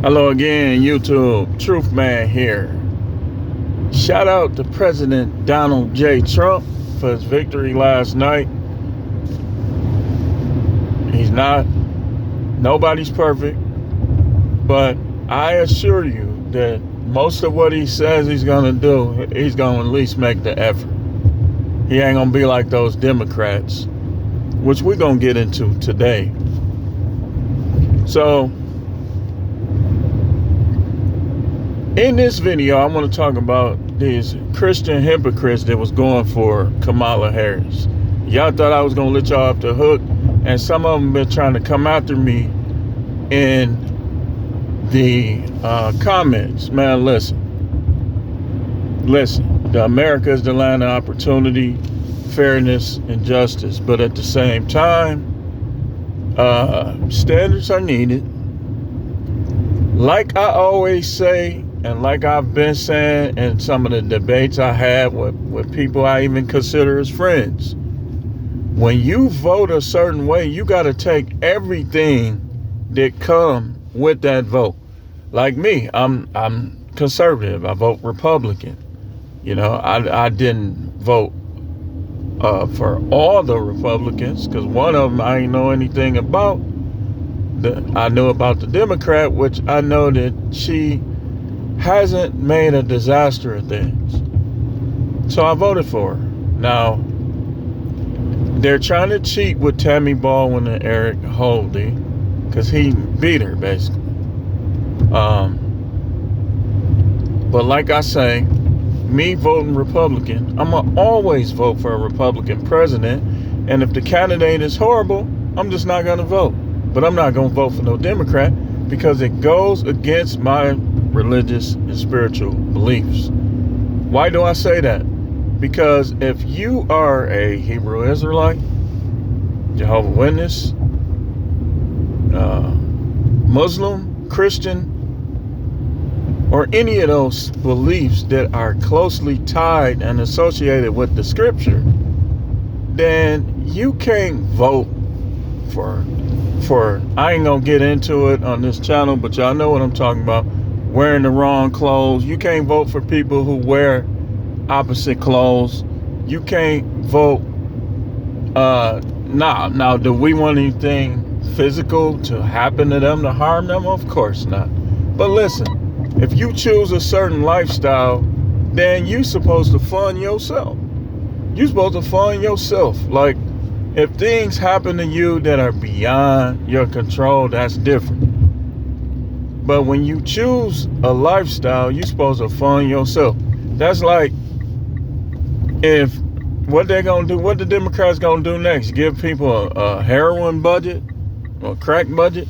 Hello again, YouTube. Truth Man here. Shout out to President Donald J. Trump for his victory last night. Nobody's perfect, but I assure you that most of what he says he's going to do, he's going to at least make the effort. He ain't going to be like those Democrats, which we're going to get into today. So, in this video, I want to talk about these Christian hypocrites that was going for Kamala Harris. Y'all thought I was going to let y'all off the hook, and some of them been trying to come after me in the comments. Man, listen. The America is the land of opportunity, fairness, and justice. But at the same time, standards are needed. Like I always say, and like I've been saying in some of the debates I had with people I even consider as friends, when you vote a certain way, you got to take everything that come with that vote. Like me, I'm conservative. I vote Republican. You know, I didn't vote for all the Republicans, because one of them I ain't know anything about. I knew about the Democrat, which I know that she hasn't made a disaster of things. So I voted for her. Now, they're trying to cheat with Tammy Baldwin and Eric Holdy, because he beat her, basically. But like I say, me voting Republican, I'm going to always vote for a Republican president. And if the candidate is horrible, I'm just not going to vote. But I'm not going to vote for no Democrat, because it goes against my religious and spiritual beliefs. Why do I say that? Because if you are a Hebrew Israelite, Jehovah's Witness, Muslim, Christian, or any of those beliefs that are closely tied and associated with the scripture, then you can't vote for I ain't gonna get into it on this channel, but y'all know what I'm talking about. Wearing the wrong clothes. You can't vote for people who wear opposite clothes. You can't vote. Now, do we want anything physical to happen to them, to harm them? Of course not. But listen, if you choose a certain lifestyle, then you're supposed to fund yourself. You're supposed to fund yourself. Like, if things happen to you that are beyond your control, that's different. But when you choose a lifestyle, you're supposed to fund yourself. That's like, what they're going to do, what the Democrats going to do next? Give people a heroin budget or crack budget?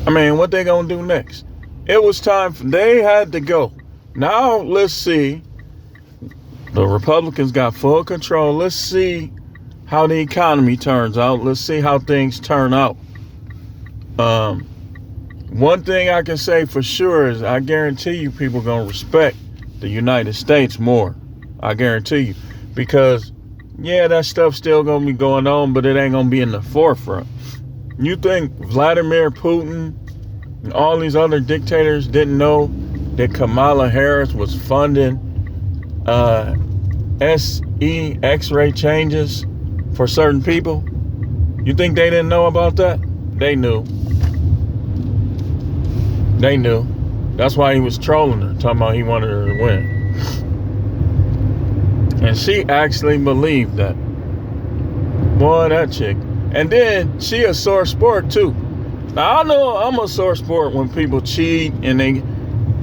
I mean, what they going to do next? It was time they had to go. Now, let's see. The Republicans got full control. Let's see how the economy turns out. Let's see how things turn out. One thing I can say for sure is I guarantee you people are going to respect the United States more. I guarantee you. Because, yeah, that stuff's still going to be going on, but it ain't going to be in the forefront. You think Vladimir Putin and all these other dictators didn't know that Kamala Harris was funding X-ray changes for certain people? You think they didn't know about that? They knew. They knew. That's why he was trolling her, talking about he wanted her to win. And she actually believed that. Boy, that chick. And then she a sore sport too. Now I know I'm a sore sport when people cheat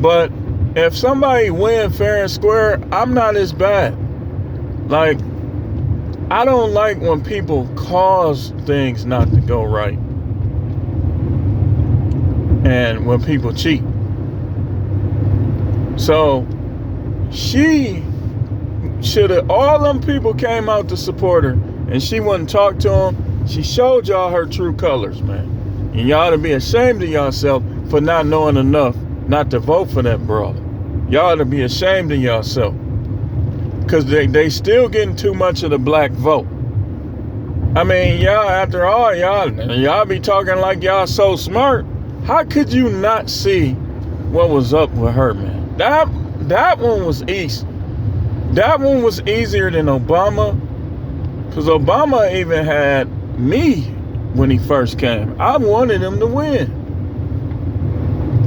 but if somebody win fair and square, I'm not as bad. Like, I don't like when people cause things not to go right. And when people cheat. So, she should have, all them people came out to support her, and she wouldn't talk to them. She showed y'all her true colors, man. And y'all ought to be ashamed of yourself for not knowing enough not to vote for that brother. Y'all ought to be ashamed of yourself. Because they still getting too much of the black vote. I mean, y'all, after all, y'all be talking like y'all so smart. How could you not see what was up with her, man? That one was easy. That one was easier than Obama, because Obama even had me when he first came. I wanted him to win.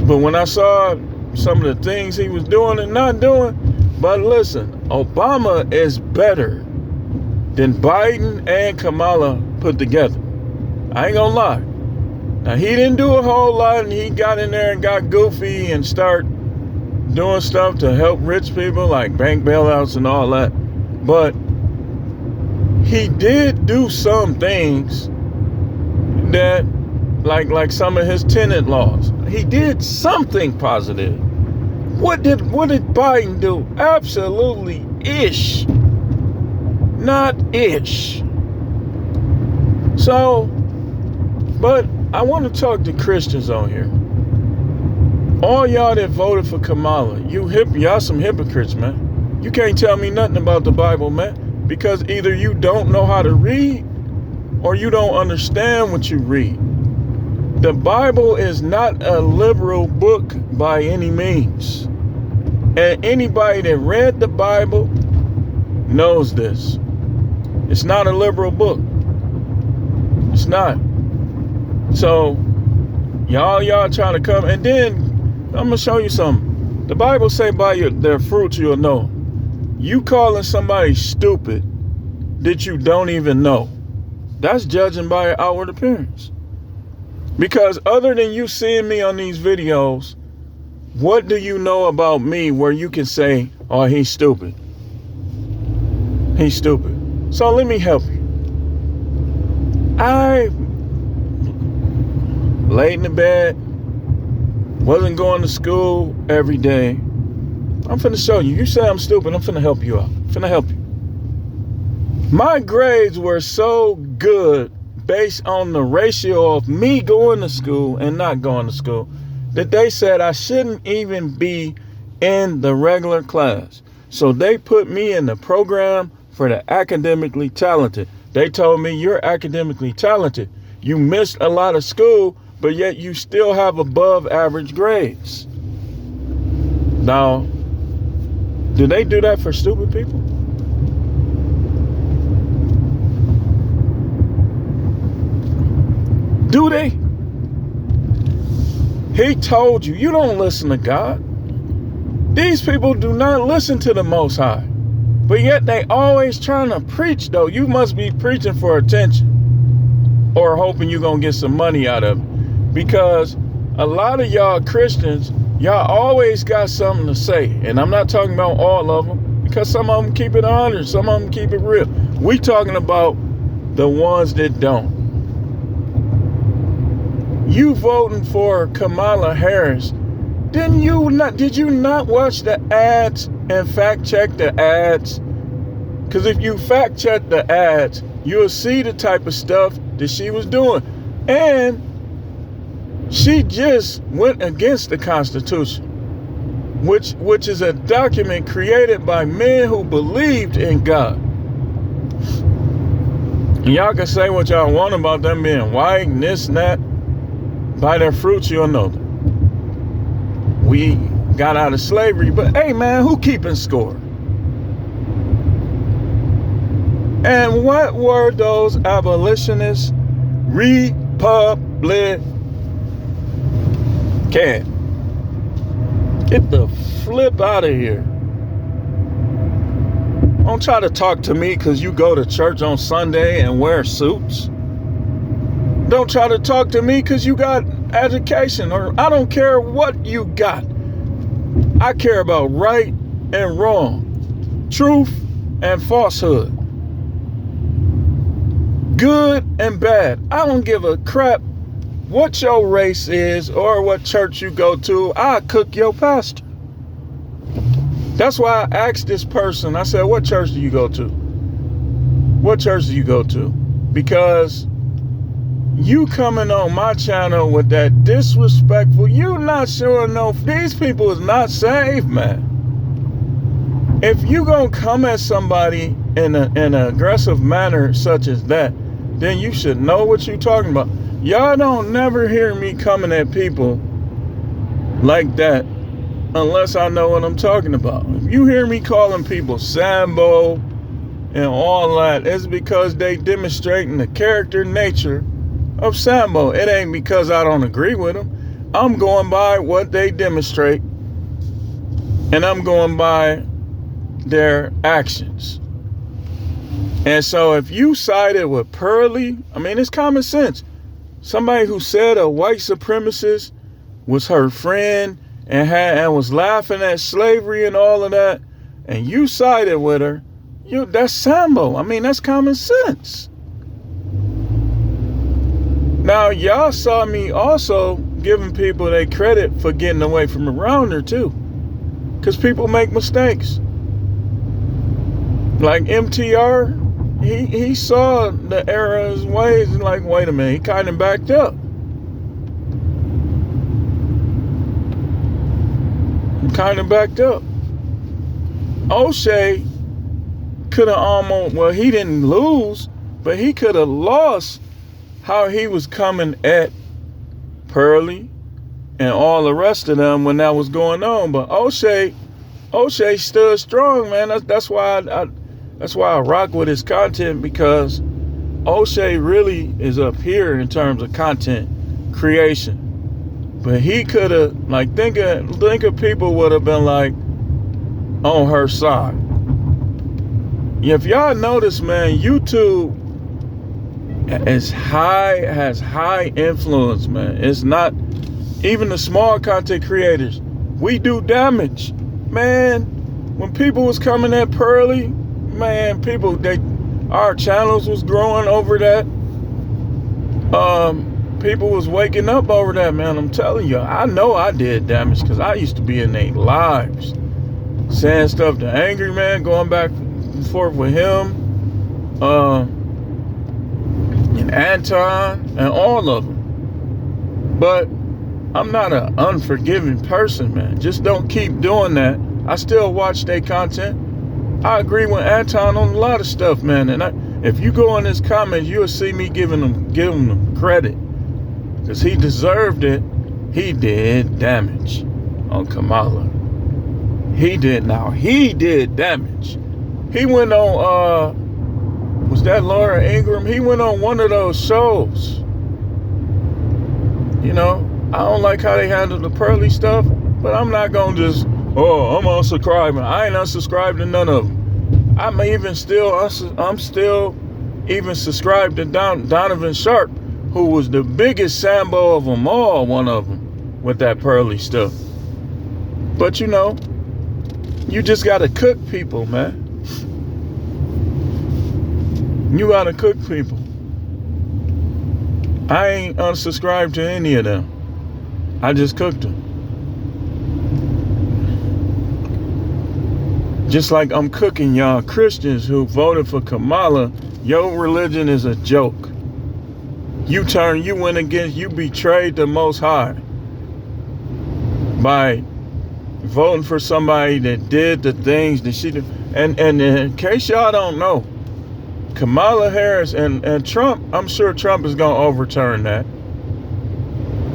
But when I saw some of the things he was doing and not doing, but listen, Obama is better than Biden and Kamala put together. I ain't gonna lie. Now, he didn't do a whole lot, and he got in there and got goofy and start doing stuff to help rich people, like bank bailouts and all that. But he did do some things that, like some of his tenant laws. He did something positive. What did Biden do? Absolutely ish. Not ish. So, but I want to talk to Christians on here. All y'all that voted for Kamala, y'all some hypocrites, man. You can't tell me nothing about the Bible, man, because either you don't know how to read or you don't understand what you read. The Bible is not a liberal book by any means. And anybody that read the Bible knows this. It's not a liberal book. It's not. So, y'all trying to come, and then I'm gonna show you something. The Bible say by their fruits you'll know. You calling somebody stupid that you don't even know, that's judging by an outward appearance. Because other than you seeing me on these videos, what do you know about me where you can say, oh, he's stupid? He's stupid. So let me help you. I laid in the bed, wasn't going to school every day. I'm finna show you. You say I'm stupid, I'm finna help you out. Finna help you. My grades were so good based on the ratio of me going to school and not going to school that they said I shouldn't even be in the regular class. So they put me in the program for the academically talented. They told me, you're academically talented. You missed a lot of school, but yet you still have above average grades. Now, do they do that for stupid people? Do they? He told you, you don't listen to God. These people do not listen to the Most High. But yet they always trying to preach, though. You must be preaching for attention or hoping you're going to get some money out of it. Because a lot of y'all Christians, y'all always got something to say. And I'm not talking about all of them, because some of them keep it 100, some of them keep it real. We talking about the ones that don't. You voting for Kamala Harris, did you not watch the ads and fact check the ads? Because if you fact check the ads, you'll see the type of stuff that she was doing. And she just went against the Constitution, which is a document created by men who believed in God. And y'all can say what y'all want about them being white and this and that. By their fruits you'll know them. We got out of slavery, but hey man, who keeping score? And what were those abolitionists? Republican. Get the flip out of here. Don't try to talk to me because you go to church on Sunday and wear suits. Don't try to talk to me because you got education, or I don't care what you got. I care about right and wrong, truth and falsehood, good and bad. I don't give a crap what your race is or what church you go to. I cook your pastor. That's why I asked this person, I said, what church do you go to? What church do you go to? Because you coming on my channel with that disrespectful, you not sure enough. These people is not saved, man. If you gonna come at somebody in an aggressive manner such as that, then you should know what you're talking about. Y'all don't never hear me coming at people like that unless I know what I'm talking about. If you hear me calling people Sambo and all that, it's because they demonstrating the character nature of Sambo. It ain't because I don't agree with them. I'm going by what they demonstrate, and I'm going by their actions. And so if you sided with Pearlie, I mean, it's common sense. Somebody who said a white supremacist was her friend and was laughing at slavery and all of that, and you sided with her, that's Sambo. I mean, that's common sense. Now, y'all saw me also giving people their credit for getting away from around her too, because people make mistakes. Like MTR, he saw the error of his ways and like, wait a minute, he kind of backed up. O'Shea could have almost, well, he didn't lose, but he could have lost how he was coming at Pearlie and all the rest of them when that was going on. But O'Shea stood strong, man. That's why I rock with his content, because O'Shea really is up here in terms of content creation. But he could have, like, think of people would have been like on her side. If y'all notice, man, YouTube has high influence, man. It's not even the small content creators. We do damage, man. When people was coming at Pearlie, man, our channels was growing over that. People was waking up over that, man. I'm telling you, I know I did damage because I used to be in their lives, saying stuff to Angry Man, going back and forth with him, and Anton, and all of them. But I'm not an unforgiving person, man. Just don't keep doing that. I still watch their content. I agree with Anton on a lot of stuff, man. And if you go in his comments, you'll see me giving him credit, because he deserved it. He did damage on Kamala. He did damage. He went on, was that Laura Ingraham? He went on one of those shows. You know, I don't like how they handle the Pearlie stuff, but I'm not going to just, I'm unsubscribing. I ain't unsubscribed to none of them. I'm still even subscribed to Donovan Sharp, who was the biggest Sambo of them all, one of them, with that Pearlie stuff. But you know, you just gotta cook people, man. You gotta cook people. I ain't unsubscribed to any of them. I just cooked them. Just like I'm cooking y'all Christians who voted for Kamala. Your religion is a joke. You betrayed the Most High by voting for somebody that did the things that she did. And in case y'all don't know, Kamala Harris and Trump, I'm sure Trump is going to overturn that.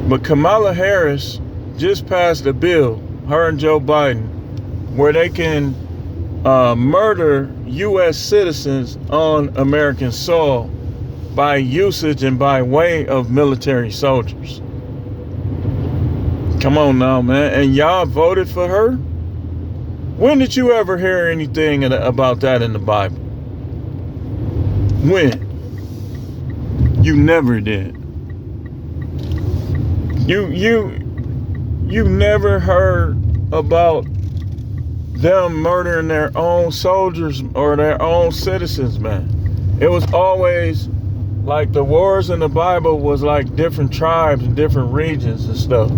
But Kamala Harris just passed a bill, her and Joe Biden, where they can murder U.S. citizens on American soil by usage and by way of military soldiers. Come on now, man. And y'all voted for her? When did you ever hear anything about that in the Bible? When? You never did. You never heard about them murdering their own soldiers or their own citizens, man. It was always like the wars in the Bible was like different tribes and different regions and stuff.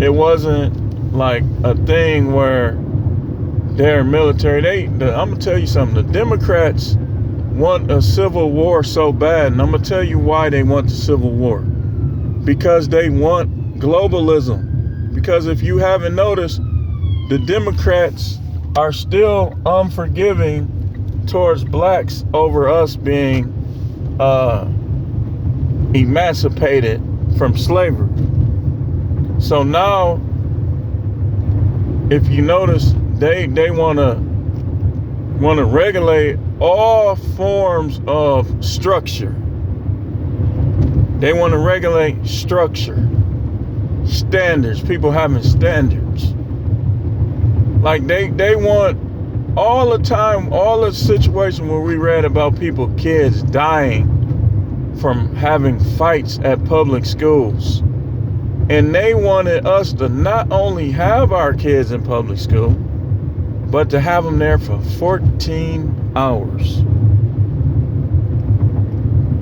It wasn't like a thing where they're military. I'm gonna tell you something. The Democrats want a civil war so bad, and I'm gonna tell you why they want the civil war. Because they want globalism. Because if you haven't noticed, the Democrats are still unforgiving towards blacks over us being emancipated from slavery. So now, if you notice, they want to regulate all forms of structure. They want to regulate structure, standards, people having standards. Like they want all the time, all the situation where we read about people, kids dying from having fights at public schools. And they wanted us to not only have our kids in public school, but to have them there for 14 hours.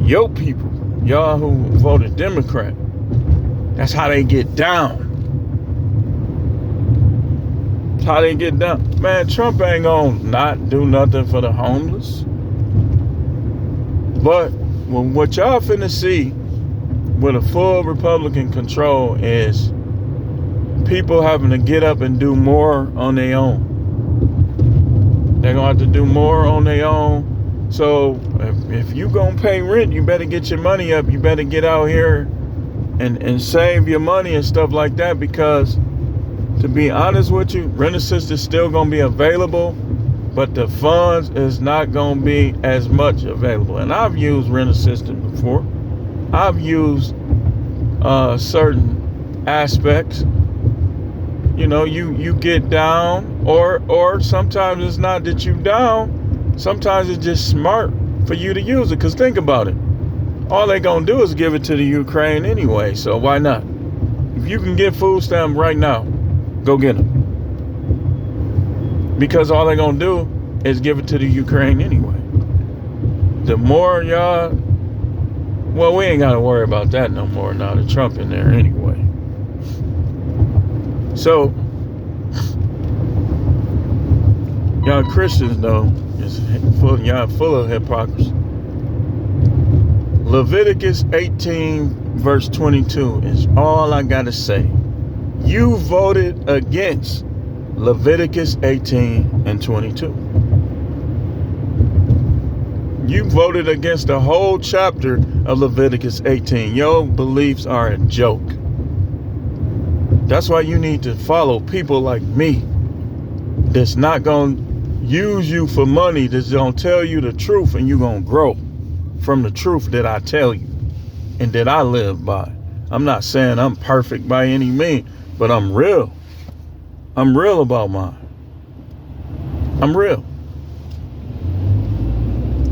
Yo people, y'all who voted Democrat, that's how they get down. That's how they get down. Man, Trump ain't gonna not do nothing for the homeless. But what y'all finna see with a full Republican control is people having to get up and do more on their own. They're gonna have to do more on their own. So if you gonna pay rent, you better get your money up. You better get out here and save your money and stuff like that, because to be honest with you, rent assistance is still gonna be available, but the funds is not gonna be as much available. And I've used rent assistance before. I've used certain aspects. You know, you get down, or sometimes it's not that you down. Sometimes it's just smart for you to use it. Because think about it. All they gonna do is give it to the Ukraine anyway. So why not? If you can get food stamps right now, go get them. Because all they gonna do is give it to the Ukraine anyway. The more y'all, well, we ain't gotta worry about that no more now that Trump in there anyway. So, y'all Christians though, y'all full of hypocrisy. Leviticus 18 verse 22 is all I gotta say. You voted against Leviticus 18 and 22. You voted against the whole chapter of Leviticus 18. Your beliefs are a joke. That's why you need to follow people like me that's not going to use you for money, that's going to tell you the truth, and you're going to grow from the truth that I tell you and that I live by. I'm not saying I'm perfect by any means, but I'm real. I'm real about mine. I'm real.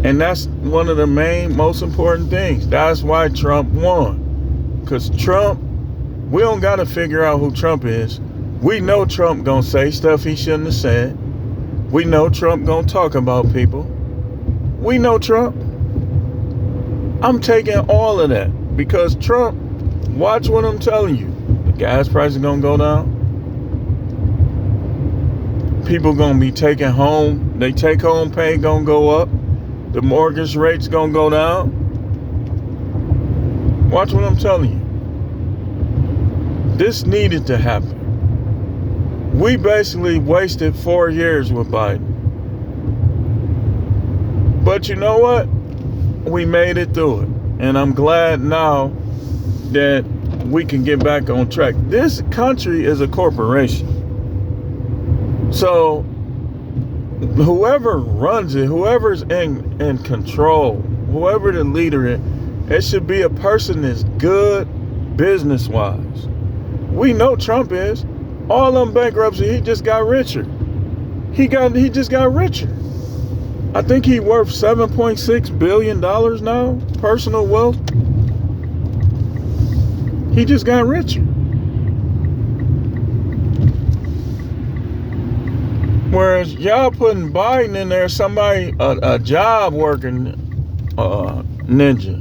And that's one of the most important things. That's why Trump won. Because Trump, we don't got to figure out who Trump is. We know Trump gonna say stuff he shouldn't have said. We know Trump gonna talk about people. We know Trump. I'm taking all of that because Trump, watch what I'm telling you. The gas price is gonna go down. People gonna be taking home. They take home pay gonna go up. The mortgage rate's gonna go down. Watch what I'm telling you. This needed to happen. We basically wasted 4 years with Biden. But you know what? We made it through it. And I'm glad now that we can get back on track. This country is a corporation. So whoever runs it, whoever's in control, whoever the leader is, it should be a person that's good business-wise. We know Trump is. All them bankruptcy, he just got richer. He just got richer. I think he worth $7.6 billion now, personal wealth. He just got richer. Whereas y'all putting Biden in there, somebody, a job working ninja.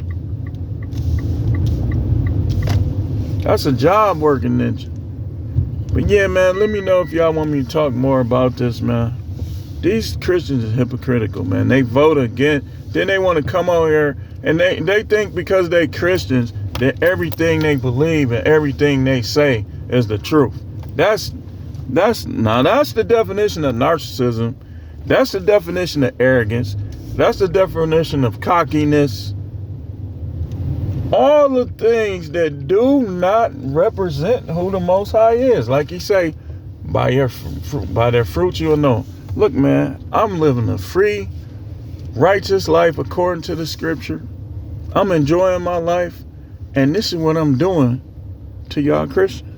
That's a job working ninja. But yeah, man, let me know if y'all want me to talk more about this, man. These Christians are hypocritical, man. They vote again. Then they want to come out here and they think because they Christians that everything they believe and everything they say is the truth. That's the definition of narcissism. That's the definition of arrogance. That's the definition of cockiness. all the things that do not represent who the Most High is. Like he say, by their fruits you'll know. Look, man, I'm living a free, righteous life according to the scripture. I'm enjoying my life, and this is what I'm doing to y'all Christians.